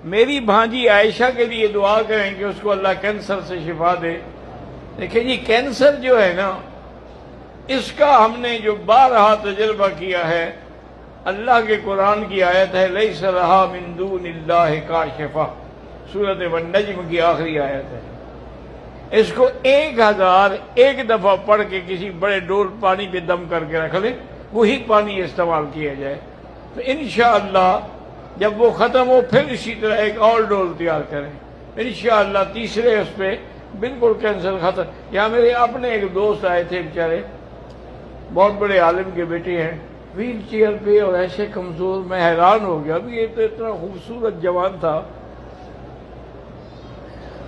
میری بھانجی عائشہ کے لیے دعا کریں کہ اس کو اللہ کینسر سے شفا دے۔ دیکھیں جی، کینسر جو ہے نا، اس کا ہم نے جو بارہا تجربہ کیا ہے، اللہ کے قرآن کی آیت ہے لیس لہا من دون اللہ کاشفہ، سورۃ النجم کی آخری آیت ہے۔ اس کو 1001 دفعہ پڑھ کے کسی بڑے ڈول پانی پہ دم کر کے رکھ لیں، وہی پانی استعمال کیا جائے تو انشاءاللہ جب وہ ختم ہو پھر اسی طرح ایک اور ڈول تیار کریں، انشاءاللہ تیسرے اس پہ بالکل کینسر ختم۔ یہاں میرے اپنے ایک دوست آئے تھے بیچارے، بہت بڑے عالم کے بیٹے ہیں، ویل چیئر پہ اور ایسے کمزور، میں حیران ہو گیا، ابھی یہ تو اتنا خوبصورت جوان تھا۔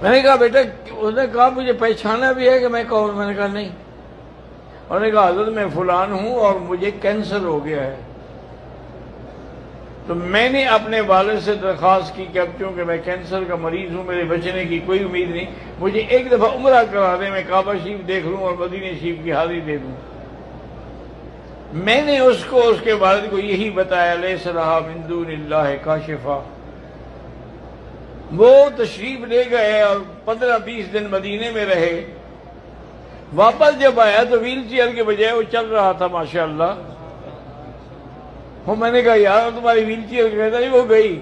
میں نے کہا بیٹا، اس نے کہا مجھے پہچانا بھی ہے کہ میں کون؟ میں نے کہا نہیں۔ انہوں نے کہا حضرت میں فلان ہوں اور مجھے کینسر ہو گیا ہے۔ تو میں نے اپنے والد سے درخواست کی کہ اب چونکہ میں کینسر کا مریض ہوں، میرے بچنے کی کوئی امید نہیں، مجھے ایک دفعہ عمرہ کرا دیں، میں کعبہ شریف دیکھ لوں اور مدینہ شریف کی حاضری دے دوں۔ میں نے اس کے والد کو یہی بتایا لیس لہا من دون اللہ کاشفہ۔ وہ تشریف لے گئے اور 15-20 دن مدینے میں رہے۔ واپس جب آیا تو ویل چیئر کے بجائے وہ چل رہا تھا ماشاءاللہ۔ میں نے کہا یار تمہاری ویل چیئر کہتا نہیں، وہ گئی۔